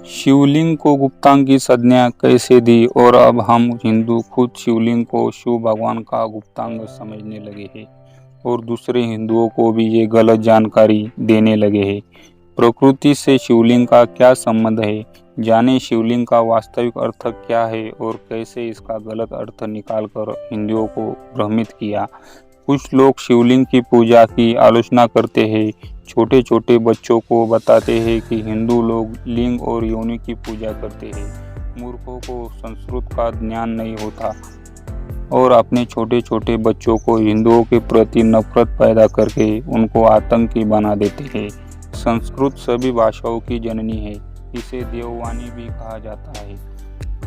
शिवलिंग को गुप्तांग की संज्ञा कैसे दी और अब हम हिंदू खुद शिवलिंग को शिव भगवान का गुप्तांग समझने लगे हैं और दूसरे हिंदुओं को भी ये गलत जानकारी देने लगे हैं। प्रकृति से शिवलिंग का क्या संबंध है, जाने शिवलिंग का वास्तविक अर्थ क्या है और कैसे इसका गलत अर्थ निकालकर हिंदुओं को भ्रमित किया। कुछ लोग शिवलिंग की पूजा की आलोचना करते हैं, छोटे छोटे बच्चों को बताते हैं कि हिंदू लोग लिंग और योनि की पूजा करते हैं। मूर्खों को संस्कृत का ज्ञान नहीं होता और अपने छोटे छोटे बच्चों को हिंदुओं के प्रति नफरत पैदा करके उनको आतंकी बना देते हैं। संस्कृत सभी भाषाओं की जननी है, इसे देववाणी भी कहा जाता है।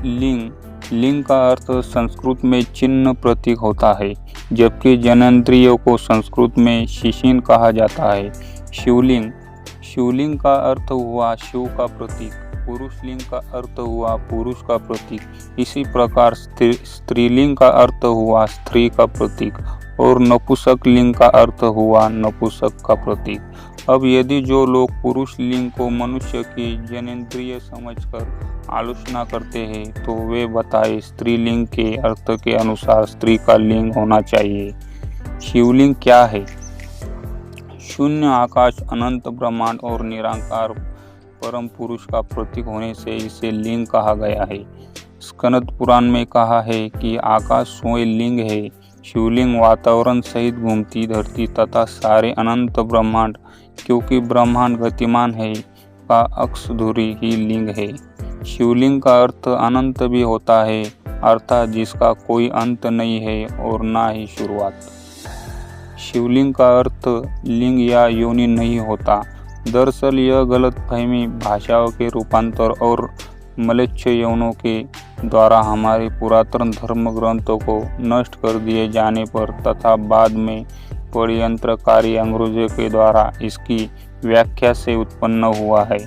लिंग का अर्थ संस्कृत में चिन्ह प्रतीक होता है, जबकि जननेंद्रियों को संस्कृत में शिशिन कहा जाता है। शिवलिंग का अर्थ हुआ शिव का प्रतीक, पुरुषलिंग का अर्थ हुआ पुरुष का प्रतीक। इसी प्रकार स्त्रीलिंग का अर्थ हुआ स्त्री का प्रतीक और नपुंसक लिंग का अर्थ हुआ नपुंसक का प्रतीक। अब यदि जो लोग पुरुष लिंग को मनुष्य की जनेंद्रिय समझकर आलोचना करते हैं, तो वे बताए स्त्रीलिंग के अर्थ के अनुसार स्त्री का लिंग होना चाहिए। शिवलिंग क्या है? शून्य आकाश, अनंत ब्रह्मांड और निराकार परम पुरुष का प्रतीक होने से इसे लिंग कहा गया है। स्कंद पुराण में कहा है कि आकाश स्वयं लिंग है। शिवलिंग वातावरण सहित घूमती धरती तथा सारे अनंत ब्रह्मांड, क्योंकि ब्रह्मांड गतिमान है, का अक्षधुरी ही लिंग है। शिवलिंग का अर्थ अनंत भी होता है, अर्थात जिसका कोई अंत नहीं है और ना ही शुरुआत। शिवलिंग का अर्थ लिंग या योनि नहीं होता। दरअसल यह गलतफहमी भाषाओं के रूपांतर और म्लेच्छ यवनों के द्वारा हमारे पुरातन धर्म ग्रंथों को नष्ट कर दिए जाने पर तथा बाद में षड्यंत्रकारी अंग्रेजों के द्वारा इसकी व्याख्या से उत्पन्न हुआ है।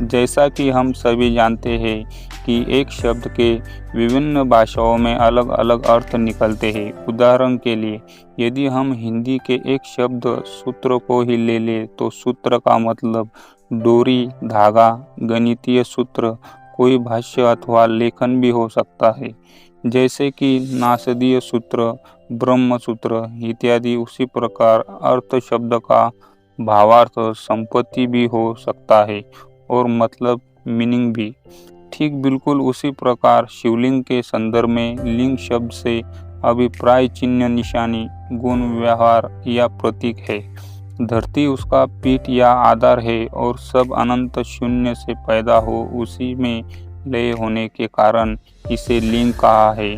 जैसा कि हम सभी जानते हैं कि एक शब्द के विभिन्न भाषाओं में अलग अलग अर्थ निकलते हैं। उदाहरण के लिए, यदि हम हिंदी के एक शब्द सूत्र को ही ले लें तो सूत्र का मतलब डोरी, धागा, गणितीय सूत्र, कोई भाष्य अथवा लेखन भी हो सकता है, जैसे कि नासदीय सूत्र, ब्रह्म सूत्र इत्यादि। उसी प्रकार अर्थ शब्द का भावार्थ संपत्ति भी हो सकता है और मतलब मीनिंग भी। ठीक बिल्कुल उसी प्रकार शिवलिंग के संदर्भ में लिंग शब्द से अभिप्राय चिन्ह, निशानी, गुण, व्यवहार या प्रतीक है। धरती उसका पीठ या आधार है और सब अनंत शून्य से पैदा हो उसी में लय होने के कारण इसे लिंग कहा है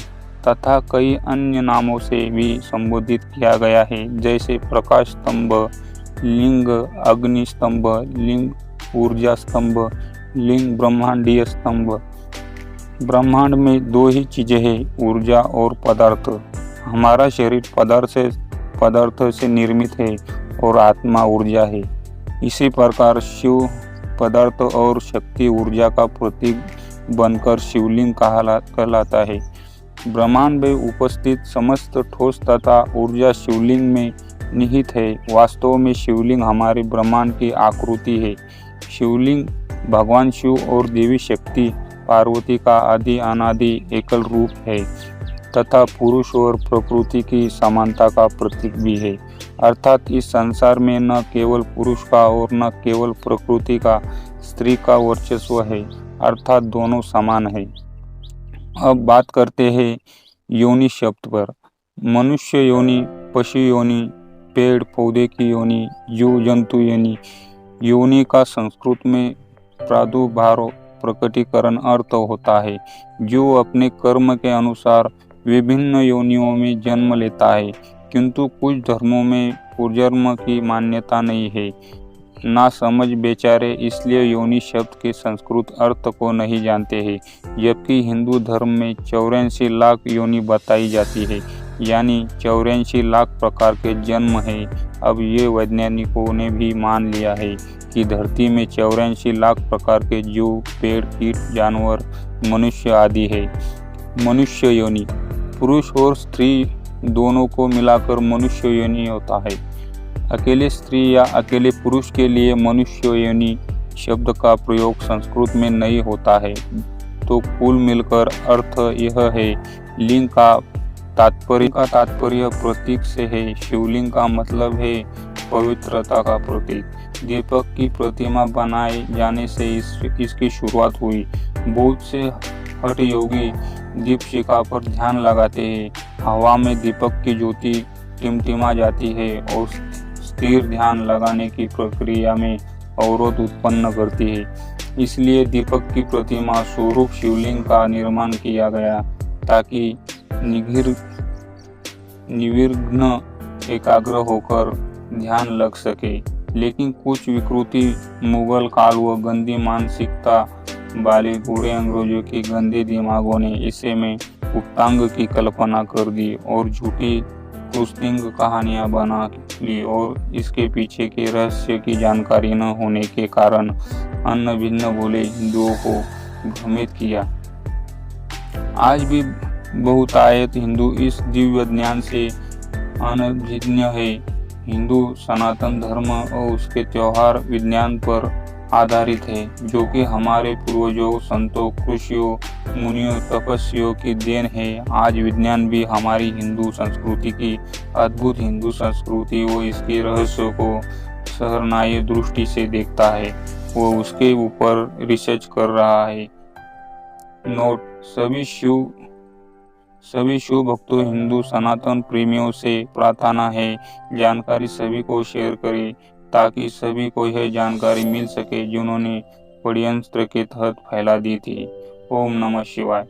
तथा कई अन्य नामों से भी संबोधित किया गया है, जैसे प्रकाश स्तंभ लिंग, अग्नि स्तंभ लिंग, ऊर्जा स्तंभ लिंग, ब्रह्मांडीय स्तंभ। ब्रह्मांड में दो ही चीजें हैं, ऊर्जा और पदार्थ। हमारा शरीर पदार्थ से निर्मित है और आत्मा ऊर्जा है। इसी प्रकार शिव पदार्थ और शक्ति ऊर्जा का प्रतीक बनकर शिवलिंग कहलाता है। ब्रह्मांड में उपस्थित समस्त ठोस तथा ऊर्जा शिवलिंग में निहित है। वास्तव में शिवलिंग हमारे ब्रह्मांड की आकृति है। शिवलिंग भगवान शिव और देवी शक्ति पार्वती का आदि अनादि एकल रूप है तथा पुरुष और प्रकृति की समानता का प्रतीक भी है। अर्थात इस संसार में न केवल पुरुष का और न केवल प्रकृति का, स्त्री का वर्चस्व है, अर्थात दोनों समान है। अब बात करते हैं योनि शब्द पर। मनुष्य योनि, पशु योनि, पेड़ पौधे की योनि, जीव जंतु योनि। योनि का संस्कृत में प्रादुर्भाव प्रकटीकरण अर्थ होता है, जो अपने कर्म के अनुसार विभिन्न योनियों में जन्म लेता है। किंतु कुछ धर्मों में पूर्वजन्म की मान्यता नहीं है। ना समझ बेचारे इसलिए योनि शब्द के संस्कृत अर्थ को नहीं जानते हैं, जबकि हिंदू धर्म में 84 लाख योनि बताई जाती है, यानी 84 लाख प्रकार के जन्म है। अब ये वैज्ञानिकों ने भी मान लिया है कि धरती में 84 लाख प्रकार के जीव, पेड़, कीट, जानवर, मनुष्य आदि है। मनुष्य योनि पुरुष और स्त्री दोनों को मिलाकर मनुष्य योनि होता है। अकेले स्त्री या अकेले पुरुष के लिए मनुष्य योनि शब्द का प्रयोग संस्कृत में नहीं होता है। तो कुल मिलकर अर्थ यह है, लिंग का तात्पर्य प्रतीक से है। शिवलिंग का मतलब है पवित्रता का प्रतीक। दीपक की प्रतिमा बनाए जाने से इसकी शुरुआत हुई। बहुत से हठ योगी दीपशिखा पर ध्यान लगाते हैं। हवा में दीपक की ज्योति टिमटिमा जाती है और स्थिर ध्यान लगाने की प्रक्रिया में अवरोध उत्पन्न करती है। इसलिए दीपक की प्रतिमा स्वरूप शिवलिंग का निर्माण किया गया, ताकि निर्विघ्न एकाग्र होकर ध्यान लग सके। लेकिन कुछ विकृति, मुगल काल व गंदी मानसिकता वाले बूढ़े अंग्रेजों के गंदे दिमागों ने इसे में गुप्तांग की कल्पना कर दी और झूठी कुस्तिंग कहानियां बना ली, और इसके पीछे के रहस्य की जानकारी न होने के कारण अन्य भिन्न बोले हिंदुओं को भ्रमित किया। आज भी बहुतायत हिंदू इस दिव्य ज्ञान से अनभिज्ञ है। हिंदू सनातन धर्म और उसके त्योहार विज्ञान पर आधारित है, जो कि हमारे पूर्वजों, संतों, ऋषियों, मुनियों, तपस्वियों की देन है। आज विज्ञान भी हमारी हिंदू संस्कृति की अद्भुत हिंदू संस्कृति व इसके रहस्यों को सहरनाई दृष्टि से देखता है, वो उसके ऊपर रिसर्च कर रहा है। नोट: सभी शिव भक्तों, हिंदू सनातन प्रेमियों से प्रार्थना है, जानकारी सभी को शेयर करें, ताकि सभी को यह जानकारी मिल सके जिन्होंने षड्यंत्र के तहत फैला दी थी। ओम नमः शिवाय।